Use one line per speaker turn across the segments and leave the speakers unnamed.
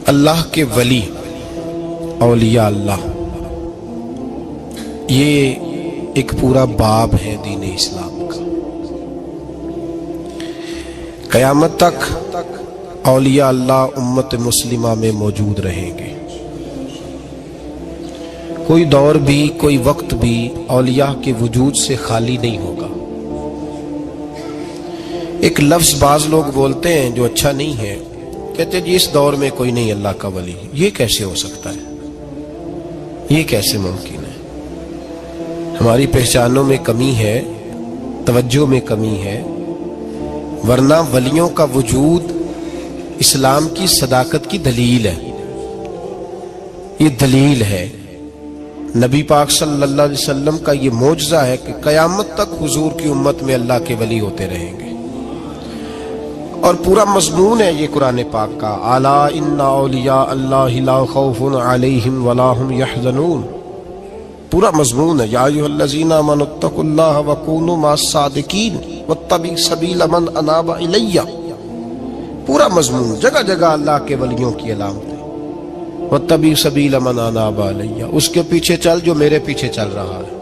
اللہ کے ولی اولیاء اللہ، یہ ایک پورا باب ہے دین اسلام کا۔ قیامت تک اولیاء اللہ امت مسلمہ میں موجود رہیں گے۔ کوئی دور بھی، کوئی وقت بھی اولیاء کے وجود سے خالی نہیں ہوگا۔ ایک لفظ بعض لوگ بولتے ہیں جو اچھا نہیں ہے، کہتے ہیں جی اس دور میں کوئی نہیں اللہ کا ولی۔ یہ کیسے ہو سکتا ہے؟ یہ کیسے ممکن ہے؟ ہماری پہچانوں میں کمی ہے، توجہ میں کمی ہے، ورنہ ولیوں کا وجود اسلام کی صداقت کی دلیل ہے۔ یہ دلیل ہے، نبی پاک صلی اللہ علیہ وسلم کا یہ معجزہ ہے کہ قیامت تک حضور کی امت میں اللہ کے ولی ہوتے رہیں گے۔ اور پورا مضمون ہے یہ قرآن پاک کا، الا ان اولیاء اللہ لا خوف علیہم ولا هم یحزنون۔ پورا مضمون ہے، یا ایھا الذین آمنوا اتقوا اللہ وکونوا مع الصادقین واتبعوا سبیل من اناب الی۔ پورا مضمون، جگہ جگہ اللہ کے ولیوں کی علامتیں، واتبعوا سبیل من اناب الی، اس کے پیچھے چل جو میرے پیچھے چل رہا ہے۔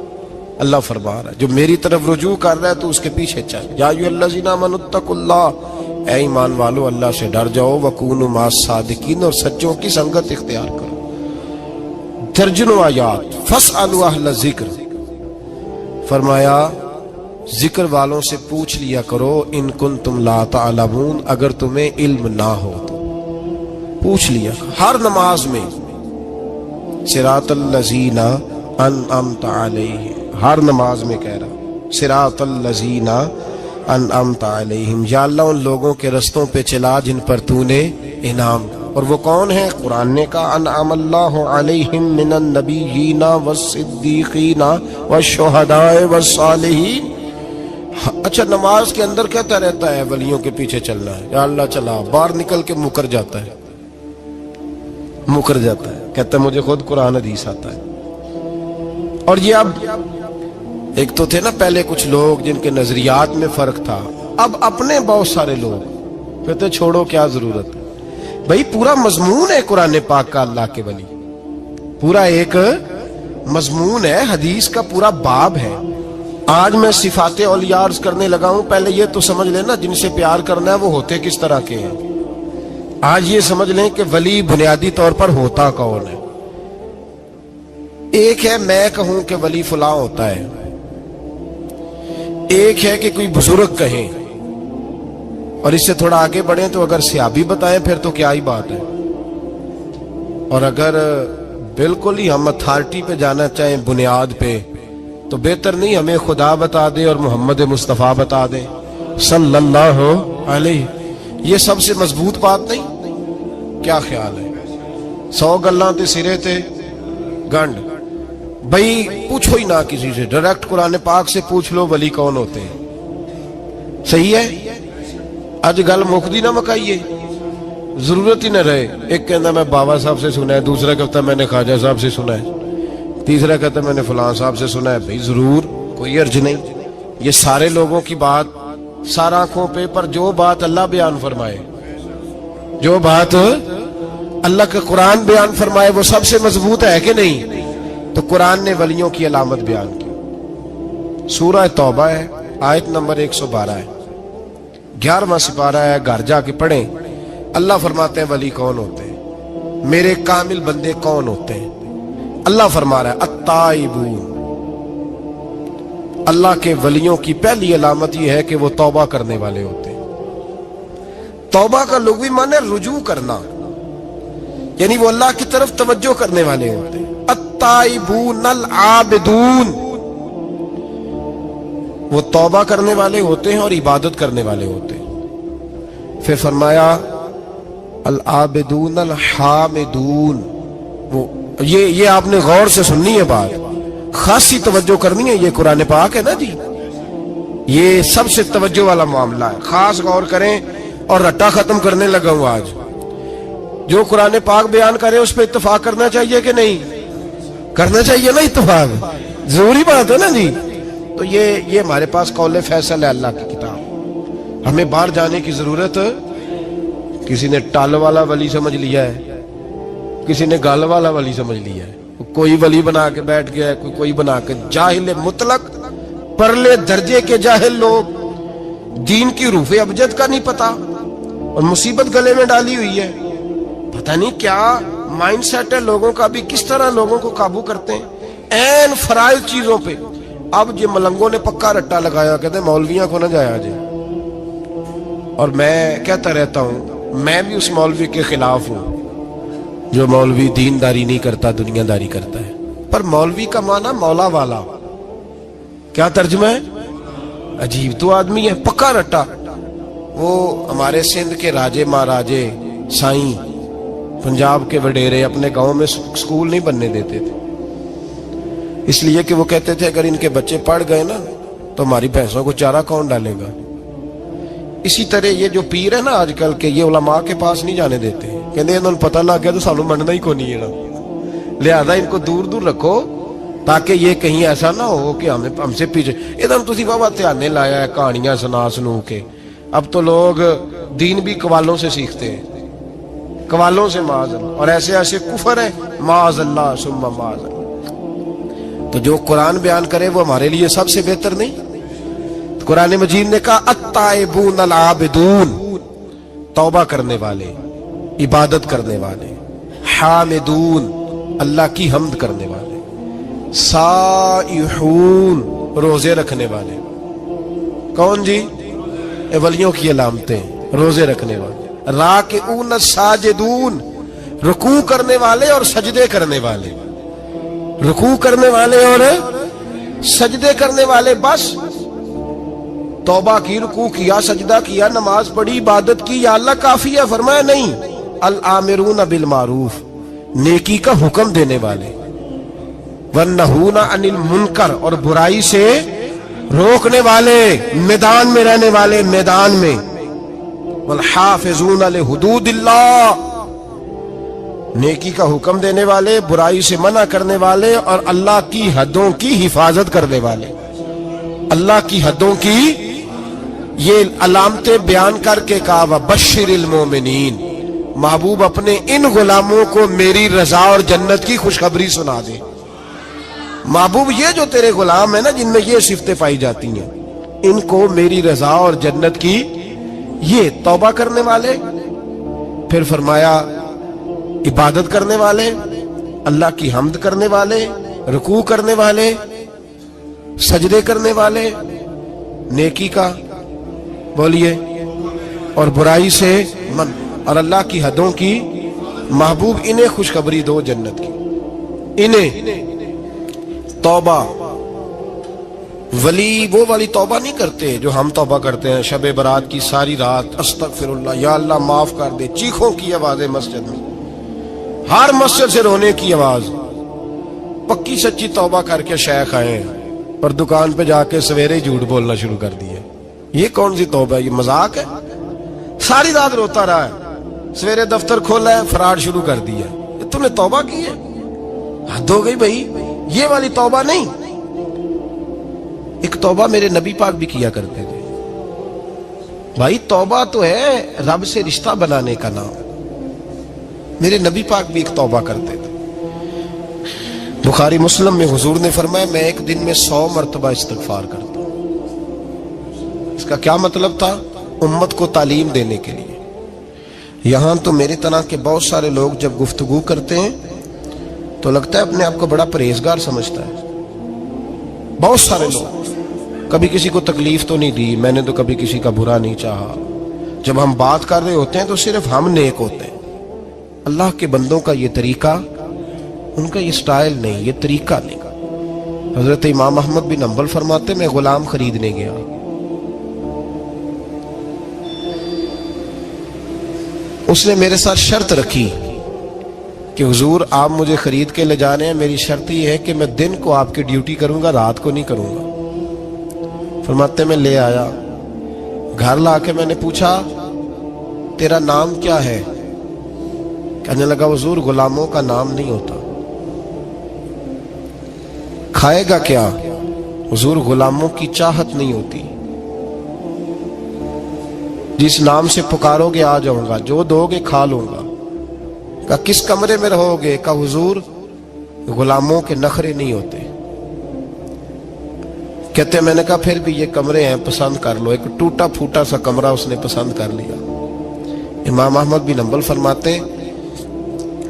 اللہ فرما رہا ہے جو میری طرف رجوع کر رہا ہے تو اس کے پیچھے چل۔ یا ایھا الذین آمنوا اتقوا اللہ، اے ایمان والو اللہ سے ڈر جاؤ، وکونوا مع الصادقین، اور سچوں کی سنگت اختیار کرو۔ درجنوں آیات، فاسألوا اہل الذکر، فرمایا ذکر والوں سے پوچھ لیا کرو، ان کنتم لا تعلمون، اگر تمہیں علم نہ ہو تو پوچھ لیا کرو۔ ہر نماز میں صراط الذین انعمت علیہم، ہر نماز میں کہہ رہا صراط الذین انعمت علیہم، یا اللہ ان لوگوں کے رستوں پہ چلا جن پر تو نے انعام۔ اور وہ کون ہے؟ قرآن نے کہا انعم اللہ علیہم من النبیین والصدیقین والشہداء والصالحین۔ اچھا، نماز کے اندر کہتا رہتا ہے ولیوں کے پیچھے چلنا ہے، یا اللہ چلا، باہر نکل کے مکر جاتا ہے، کہتا ہے مجھے خود قرآن حدیث آتا ہے۔ اور یہ اب ایک تو تھے نا پہلے کچھ لوگ جن کے نظریات میں فرق تھا، اب اپنے بہت سارے لوگ کہتے چھوڑو کیا ضرورت ہے۔ بھئی پورا مضمون ہے قرآن پاک کا اللہ کے ولی، پورا ایک مضمون ہے، حدیث کا پورا باب ہے۔ آج میں صفات اولیاء عرض کرنے لگا ہوں، پہلے یہ تو سمجھ لیں نا جن سے پیار کرنا ہے وہ ہوتے کس طرح کے ہیں۔ آج یہ سمجھ لیں کہ ولی بنیادی طور پر ہوتا کون ہے۔ ایک ہے میں کہوں کہ ولی فلاں ہوتا ہے، ایک ہے کہ کوئی بزرگ کہیں، اور اس سے تھوڑا آگے بڑھیں تو اگر صحابی بتائیں پھر تو کیا ہی بات ہے، اور اگر بالکل ہی ہم اتھارٹی پہ جانا چاہیں بنیاد پہ تو بہتر نہیں ہمیں خدا بتا دے اور محمد مصطفیٰ بتا دے صلی اللہ علیہ۔ یہ سب سے مضبوط بات نہیں؟ کیا خیال ہے؟ 100 گلاں تے سرے تے گنڈ۔ بھئی پوچھو ہی نہ کسی سے، ڈائریکٹ قرآن پاک سے پوچھ لو ولی کون ہوتے ہیں۔ صحیح ہے؟ اج گل مکدی نہ مکائیے، ضرورت ہی نہ رہے۔ ایک کہنا میں بابا صاحب سے سنا ہے، دوسرا کہتا میں نے خواجہ صاحب سے سنا ہے، تیسرا کہتا میں نے فلاں صاحب سے سنا ہے۔ بھئی ضرور، کوئی عرض نہیں۔ یہ سارے لوگوں کی بات سار آنکھوں پہ، پر جو بات اللہ بیان فرمائے، جو بات اللہ کے قرآن بیان فرمائے وہ سب سے مضبوط ہے کہ نہیں؟ تو قرآن نے ولیوں کی علامت بیان کی۔ سورہ توبہ ہے، آیت نمبر 112 ہے، 11واں سپارہ ہے، گھر جا کے پڑھیں۔ اللہ فرماتے ہیں ولی کون ہوتے ہیں، میرے کامل بندے کون ہوتے ہیں۔ اللہ فرما رہا ہے التائبون، اللہ کے ولیوں کی پہلی علامت یہ ہے کہ وہ توبہ کرنے والے ہوتے ہیں۔ توبہ کا لغوی معنی ہے رجوع کرنا، یعنی وہ اللہ کی طرف توجہ کرنے والے ہوتے ہیں۔ التائبون العابدون، وہ توبہ کرنے والے ہوتے ہیں اور عبادت کرنے والے ہوتے ہیں۔ پھر فرمایا العابدون الحامدون، وہ یہ آپ نے غور سے سننی ہے بات، خاصی توجہ کرنی ہے، یہ قرآن پاک ہے نا جی، یہ سب سے توجہ والا معاملہ ہے، خاص غور کریں۔ اور رٹا ختم کرنے لگا ہوں آج، جو قرآن پاک بیان کرے اس پہ اتفاق کرنا چاہیے کہ نہیں؟ کرنا چاہیے نا اتفاق، ضروری بات ہے نا جی۔ تو یہ ہمارے پاس قول فیصل ہے اللہ کی کتاب، ہمیں باہر جانے کی ضرورت، کسی نے ٹال والا ولی سمجھ لیا ہے، किसी ने गाल वाला वली समझ लिया है, कोई वली बना के बैठ गया है, कोई बना के। जाहिल मुतलक, परले दर्जे के जाहिल लोग, दीन की रूफ़े अबजद का नहीं पता और मुसीबत गले में डाली हुई है। पता नहीं क्या माइंड सेट है लोगों का भी, किस तरह लोगों को काबू करते हैं ऐन फराइज चीजों पे। अब ये मलंगों ने पक्का रट्टा लगाया, कहते मौलवियों को ना जाया जाए। और मैं कहता रहता हूं, मैं भी उस मौलवी के खिलाफ हूं जो मौलवी दीनदारी नहीं करता, दुनियादारी करता है। पर मौलवी का माना मौला वाला, क्या तर्जुमा है? अजीब तो आदमी है, पक्का रट्टा। वो हमारे सिंध के राजे महाराजे साईं, पंजाब के वडेरे अपने गांव में स्कूल नहीं बनने देते थे, इसलिए कि वो कहते थे अगर इनके बच्चे पढ़ गए ना तो हमारी भैंसों को चारा कौन डालेगा। इसी तरह ये जो पीर है ना आजकल के, ये उलमा के पास नहीं जाने देते, कहते इन्होंने पता लग गया तो सानू मनना ही को नहीं है ना, लिहाजा इनको दूर दूर रखो ताकि ये कहीं ऐसा ना हो कि हमसे पीछे। इधर तुसी बाबा ध्यान लाया है कहानियां सुना सुनू के। अब तो लोग दीन भी कवालों से सीखते हैं, कवालों से माज़अल्लाह, और ऐसे ऐसे कुफर है माज़अल्लाह सुम्मा माज़अल्लाह। तो जो कुरान बयान करे वो हमारे लिए सबसे बेहतर नहीं? तो कुरान मजीद ने कहा अत्ताइबून अल आबिदून, तौबा करने वाले, इबादत करने वाले, हामिदून, अल्लाह की हम्द करने वाले, साइहून, रोजे रखने वाले। कौन जी? वलियों की अलामतें, रोजे रखने वाले। राकिऊन साजिदून, रुकू करने वाले और सजदे करने वाले, रुकू करने वाले और सजदे करने वाले। बस तौबा की, रुकू किया, सजदा किया, नमाज पढ़ी, इबादत की, या अल्लाह काफी है? फरमाया नहीं। अल आमिरून बिल मारूफ, नेकी का हुक्म देने वाले, वन्नहूना अनिल मुनकर, और बुराई से रोकने वाले, मैदान में रहने वाले, मैदान में। वल हाफिजून ले हुदूदिल्लाह, नेकी का हुक्म देने वाले, बुराई से मना करने वाले और अल्लाह की हदों की हिफाजत करने वाले। अल्लाह की हदों की ये अलामतें बयान करके कहा वबश्शिरिल मोमिनीन, महबूब अपने इन गुलामों को मेरी रजा और जन्नत की खुशखबरी सुना दे। महबूब ये जो तेरे गुलाम है ना जिनमें ये सिफतें पाई जाती हैं, इनको मेरी रजा और जन्नत की, ये तौबा करने वाले, फिर फरमाया इबादत करने वाले, अल्लाह की हम्द करने वाले, रुकू करने वाले, सजदे करने वाले, नेकी का बोलिए और बुराई से मन, और अल्लाह की हदों की। महबूब इन्हें खुशखबरी दो जन्नत की, इन्हें तौबा। वली वो वाली तौबा नहीं करते जो हम तौबा करते हैं, शबे बरात की सारी रात अस्तगफिरुल्लाह, या अल्लाह माफ कर दे, चीखों की आवाजें मस्जिद में, हर मस्जिद से रोने की आवाज। पक्की सच्ची तौबा करके शेख आए और दुकान पे जाके सवेरे ही झूठ बोलना शुरू कर दिया। ये कौन सी तौबा है? ये मजाक है? सारी रात रोता रहा है, सवेरे दफ्तर खोला है, फराड शुरू कर दिया। तुमने तौबा की है? हद हो गई भाई, ये वाली तौबा नहीं। एक तौबा मेरे नबी पाक भी किया करते थे भाई। तौबा तो है रब से रिश्ता बनाने का नाम। मेरे नबी पाक भी एक तौबा करते थे। बुखारी मुस्लिम में हुजूर ने फरमाया मैं एक दिन में 100 मरतबा इस्तिगफार करता हूं। इसका क्या मतलब था? उम्मत को तालीम देने के लिए। यहां तो मेरी तरह के बहुत सारे लोग जब गुफ्तगू करते हैं तो लगता है अपने आप को बड़ा परहेजगार समझता है। बहुत सारे लोग, कभी किसी को तकलीफ तो नहीं दी, मैंने तो कभी किसी का बुरा नहीं चाहा। जब हम बात कर रहे होते हैं तो सिर्फ हम नेक होते हैं। अल्लाह के बंदों का ये तरीका, उनका ये स्टाइल नहीं, ये तरीका नहीं। हजरत इमाम अहमद बिन हंबल फरमाते मैं गुलाम खरीदने गया, उसने मेरे साथ शर्त रखी कि हुजूर आप मुझे खरीद के ले जा रहे हैं, मेरी शर्त ये है कि मैं दिन को आपकी ड्यूटी करूंगा, रात को नहीं करूंगा। फरमाते मैं ले आया, घर लाके मैंने पूछा तेरा नाम क्या है? कहने लगा हुजूर गुलामों का नाम नहीं होता। खाएगा क्या? हुजूर गुलामों की चाहत नहीं होती, जिस नाम से पुकारोगे आ जाऊंगा, जो दोगे खा लूंगा। कहा किस कमरे में रहोगे? कहा हुजूर गुलामों के नखरे नहीं होते। कहते मैंने कहा फिर भी ये कमरे हैं, पसंद कर लो। एक टूटा फूटा सा कमरा उसने पसंद कर लिया। इमाम अहमद बिन हंबल फरमाते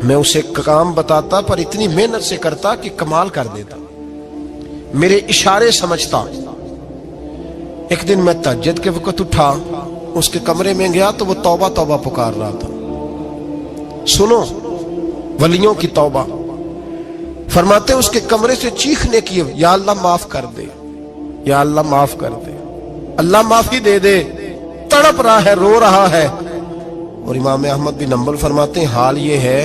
मैं उसे काम बताता पर इतनी मेहनत से करता कि कमाल कर देता, मेरे इशारे समझता। एक दिन मैं तहज्जुद के वक्त उठा, उसके कमरे में गया तो वो तौबा तौबा पुकार रहा था। सुनो वलियों की तौबा। फरमाते उसके कमरे से चीखने की, या अल्लाह माफ कर दे, या अल्लाह माफ कर दे, अल्लाह माफी दे दे। तड़प रहा है, रो रहा है। और इमाम अहमद बिन हंबल फरमाते हैं हाल ये है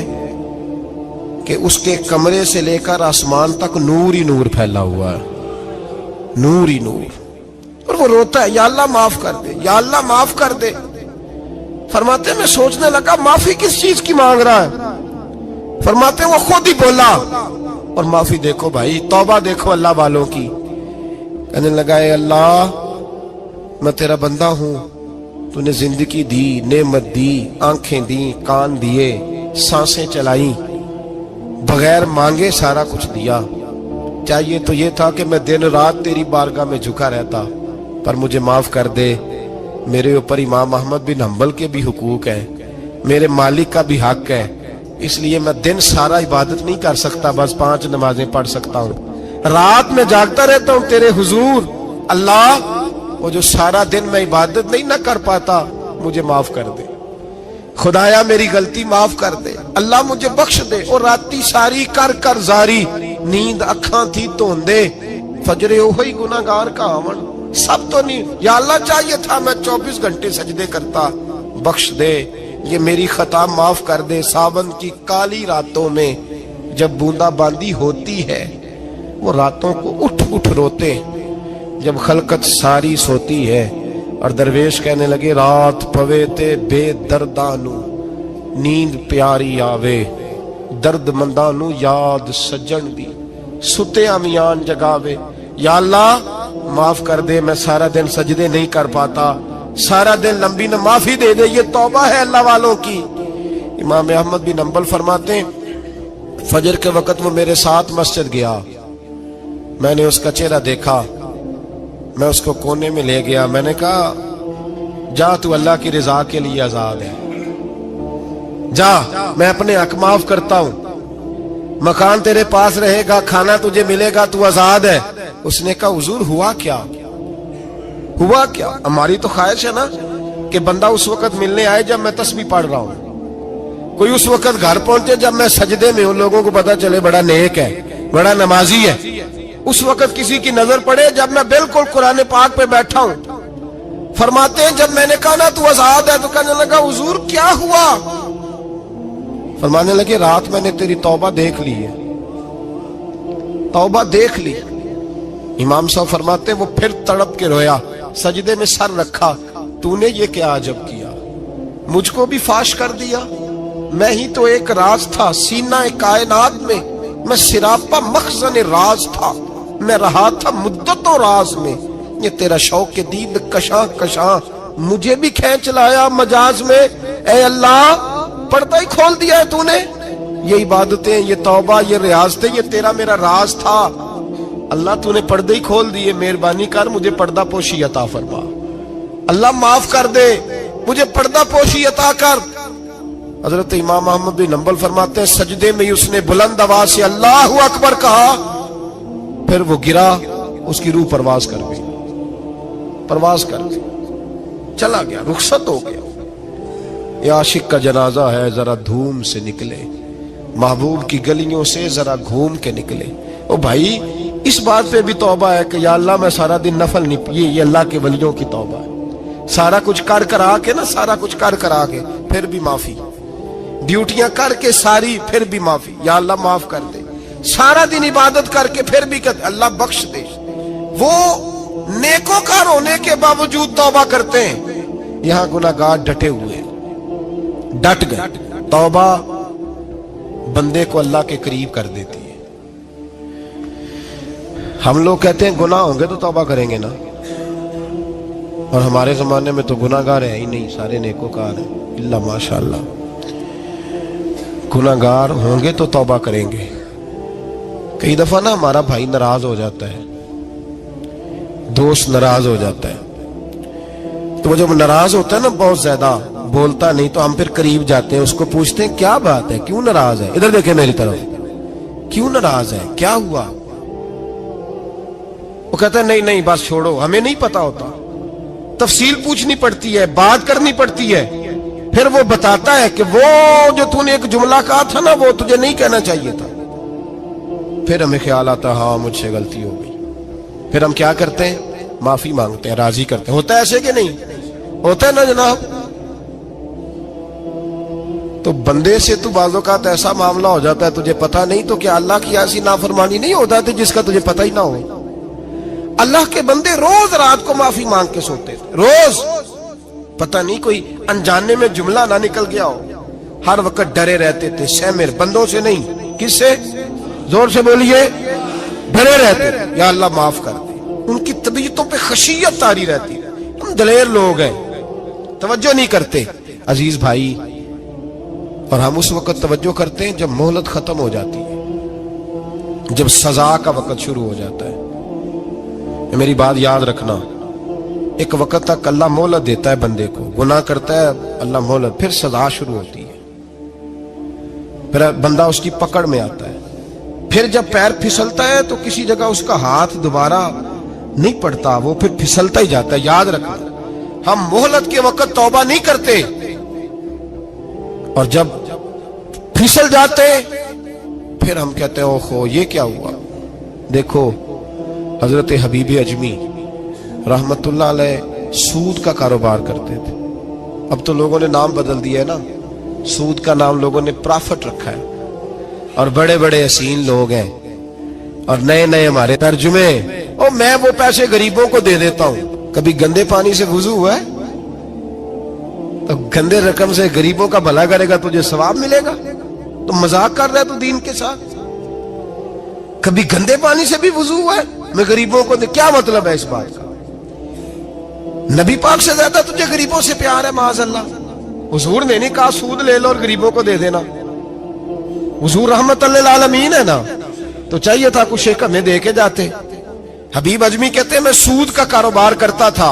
कि उसके कमरे से लेकर आसमान तक नूर ही नूर फैला हुआ है, नूर ही नूर। और वो रोता है, या अल्लाह माफ कर दे, या अल्लाह माफ कर दे। फरमाते मैं सोचने लगा माफी किस चीज की मांग रहा है। फरमाते वो खुद ही बोला, और माफी देखो भाई, तौबा देखो अल्लाह वालों की। कहने लगा ए अल्लाह मैं तेरा बंदा हूं, तूने जिंदगी दी, नेमत दी, आंखें दी, कान दिए, सांसें चलाई, बगैर मांगे सारा कुछ दिया। चाहिए तो ये था कि मैं दिन रात तेरी बारगाह में झुका रहता, पर मुझे माफ कर दे। मेरे ऊपर इमाम अहमद बिन हंबल के भी हुकूक है, मेरे मालिक का भी हक है, इसलिए मैं दिन सारा इबादत नहीं कर सकता, बस 5 नमाजें पढ़ सकता हूँ। रात में जागता रहता हूँ तेरे हुजूर। अल्लाह वो जो सारा दिन मैं इबादत नहीं ना कर पाता, मुझे माफ कर दे। खुदाया मेरी गलती माफ कर दे, अल्लाह मुझे बख्श दे। और राती सारी कर कर जारी, नींद अखा थी धोंदे, फजरे ओही गुनाहगार का आवन। सब तो नहीं, या अल्लाह चाहिए था मैं 24 घंटे सजदे करता, बख्श दे, ये मेरी खता माफ कर दे। सावन की काली रातों में जब बूंदाबांदी होती है, वो रातों को उठ उठ रोते, जब खलकत सारी सोती है। और दरवेश कहने लगे रात पवे ते बेदर्दानू नींद प्यारी आवे, दर्द मंदानू याद सज्जन दी, सुते अमियान जगावे। या अल्लाह माफ कर दे, मैं सारा दिन सजदे नहीं कर पाता, सारा दिन लंबी न माफी दे दे। ये तौबा है अल्लाह वालों की। इमाम अहमद बिन हंबल फरमाते फजर के वक्त वो मेरे साथ मस्जिद गया, मैंने उसका चेहरा देखा, मैं उसको कोने में ले गया। मैंने कहा जा तू अल्लाह की रिजा के लिए आजाद है, जा मैं अपने हक माफ करता हूं, मकान तेरे पास रहेगा, खाना तुझे मिलेगा, तू आजाद है। उसने कहा हुजूर हुआ क्या, हुआ क्या? हमारी तो ख्वाहिश है ना कि बंदा उस वक्त मिलने आए जब मैं तस्बीह पढ़ रहा हूं, कोई उस वक्त घर पहुंचे जब मैं सजदे में हूं, लोगों को पता चले बड़ा नेक है, बड़ा नमाजी है। उस वक्त किसी की नजर पड़े जब मैं बिल्कुल कुरान पाक पे बैठा हूं। फरमाते हैं जब मैंने कहा ना तू आजाद है, तो कहने लगा हुजूर क्या हुआ? फरमाने लगे रात मैंने तेरी तौबा देख ली है, तौबा देख ली। इमाम साहब फरमाते वो फिर तड़प के रोया, सजदे में सर रखा, तूने ये क्या अजब किया, मुझको भी फाश कर दिया। मैं ही तो एक राज था सीना कायनात में, मैं सिरापा मखजन राज था, मैं रहा था मुद्दतों राज में। ये तेरा शौक के दीद कशा कशा मुझे भी खींच लाया मजाज में। ए अल्लाह पर्दा ही खोल दिया है तूने, ये इबादतें, ये तौबा, ये रियाजतें, ये तेरा मेरा राज था। अल्लाह तूने पर्दे ही खोल दिए, मेहरबानी कर मुझे पर्दा पोशी अता फरमा। अल्लाह माफ कर दे, मुझे पर्दा पोशी अता कर। हजरत इमाम अहमद बिन हंबल फरमाते हैं सजदे में ही उसने बुलंद आवाज से अल्लाहु अकबर कहा, फिर वो गिरा, उसकी रूह परवाज कर गई, परवाज कर गई, चला गया, रुखसत हो गया। ये आशिक का जनाजा है, जरा धूम से निकले, महबूब की गलियों से जरा घूम के निकले। ओ भाई इस बात पे भी तौबा है कि या अल्लाह मैं सारा दिन नफल नहीं, ये अल्लाह के वलियों की तौबा है। सारा कुछ कर करा के ना, सारा कुछ कर करा के फिर भी माफी, ड्यूटियां करके सारी फिर भी माफी, या अल्लाह माफ कर दे। सारा दिन इबादत करके फिर भी कहते अल्लाह बख्श दे। वो नेकोकार होने के बावजूद तौबा करते हैं, यहां गुनाहगार डटे हुए, डट गए। तौबा बंदे को अल्लाह के करीब कर देती है। हम लोग कहते हैं गुनाह होंगे तो तौबा करेंगे ना, और हमारे जमाने में तो गुनाहगार है ही नहीं, सारे नेकोकार हैं, इल्ला माशाअल्लाह। गुनाहगार होंगे तो तौबा करेंगे। कई दफा ना हमारा भाई नाराज हो जाता है, दोस्त नाराज हो जाता है, तो वो जब नाराज होता है ना बहुत ज्यादा बोलता नहीं, तो हम फिर करीब जाते हैं, उसको पूछते हैं क्या बात है, क्यों नाराज है, इधर देखे मेरी तरफ, क्यों नाराज है, क्या हुआ। वो कहता है नहीं नहीं बस छोड़ो, हमें नहीं पता होता, तफसील पूछनी पड़ती है, बात करनी पड़ती है। फिर वो बताता है कि वो जो तूने एक जुमला कहा था ना वो तुझे नहीं कहना चाहिए था। फिर हमें ख्याल आता हाँ मुझसे गलती हो गई। फिर हम क्या करते हैं, माफी मांगते हैं, राजी करते हैं। होता है ऐसे कि नहीं होता है ना जनाब। तो बंदे से तू बाज़ औक़ात ऐसा मामला हो जाता है तुझे पता नहीं, तो क्या अल्लाह की ऐसी नाफरमानी नहीं होता थी जिसका तुझे पता ही ना हो। अल्लाह के बंदे रोज रात को माफी मांग के सोते थे, रोज। पता नहीं कोई अनजाने में जुमला ना निकल गया हो। हर वक्त डरे रहते थे, शैमिर, बंदों से नहीं, किससे, जोर से बोलिए, डरे रहते थे, या अल्लाह माफ कर दे। उनकी तबीयतों पे खशियत तारी रहती है। हम दलेर लोग हैं, तवज्जो नहीं करते अजीज भाई। और हम उस वक्त तवज्जो करते हैं जब मोहलत खत्म हो जाती है, जब सजा का वक्त शुरू हो जाता है। मेरी बात याद रखना, एक वक्त तक अल्लाह मोहलत देता है बंदे को, गुनाह करता है अल्लाह मोहलत, फिर सजा शुरू होती है, फिर बंदा उसकी पकड़ में आता है। फिर जब पैर फिसलता है तो किसी जगह उसका हाथ दोबारा नहीं पड़ता, वो फिर फिसलता ही जाता है। याद रखना, हम मोहलत के वक्त तौबा नहीं करते, और जब फिसल जाते फिर हम कहते हैं ओहो ये क्या हुआ। देखो हजरत हबीब अजमी रहमतुल्लाह अलैह सूद का कारोबार करते थे। अब तो लोगों ने नाम बदल दिया है ना, सूद का नाम लोगों ने प्रॉफिट रखा है, और बड़े बड़े हसीन लोग हैं, और नए नए हमारे तर्जुमे, और मैं वो पैसे गरीबों को दे देता हूं। कभी गंदे पानी से वुजू हुआ है? तो गंदे रकम से गरीबों का भला करेगा तुझे सवाब मिलेगा? तो मजाक कर रहा है तू दीन के साथ। कभी गंदे पानी से भी वुजू हुआ है? मैं गरीबों को दे, क्या मतलब है इस बात का? नबी पाक से ज्यादा तुझे गरीबों से प्यार है माज़अल्लाह। हुजूर ने नहीं कहा सूद ले लो और गरीबों को दे देना। हुजूर रहमतुल लिल आलमीन है ना, तो चाहिए था कुछ एक हमें दे के जाते। हबीब अजमी कहते मैं सूद का कारोबार करता था।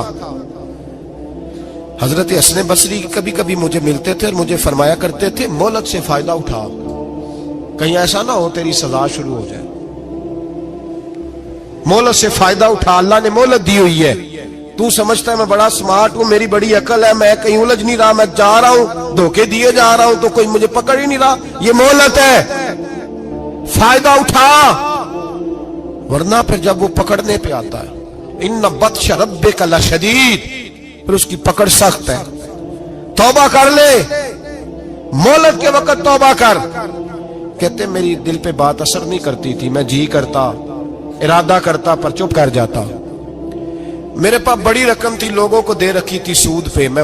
हजरत हसन बसरी कभी कभी मुझे मिलते थे और मुझे फरमाया करते थे मोहलत से फायदा उठा, कहीं ऐसा ना हो तेरी सजा शुरू हो जाए। मोहलत से फायदा उठा, अल्लाह ने मोहलत दी हुई है। तू समझता है मैं बड़ा स्मार्ट हूं, मेरी बड़ी अकल है, मैं कहीं उलझ नहीं रहा, मैं जा रहा हूं, धोखे दिए जा रहा हूं, तो कोई मुझे पकड़ ही नहीं रहा। ये मोहलत है, फायदा उठा, वरना फिर जब वो पकड़ने पे आता है इन्ना बत्श रब्बिका लशदीद, फिर उसकी पकड़ सख्त है। तौबा कर ले, मोहलत के वक्त तौबा कर। कहते मेरी दिल पे बात असर नहीं करती थी, मैं जी करता, इरादा करता, पर चुप कर जाता। मेरे पास बड़ी रकम थी, लोगों को दे रखी थी सूद पे, मैं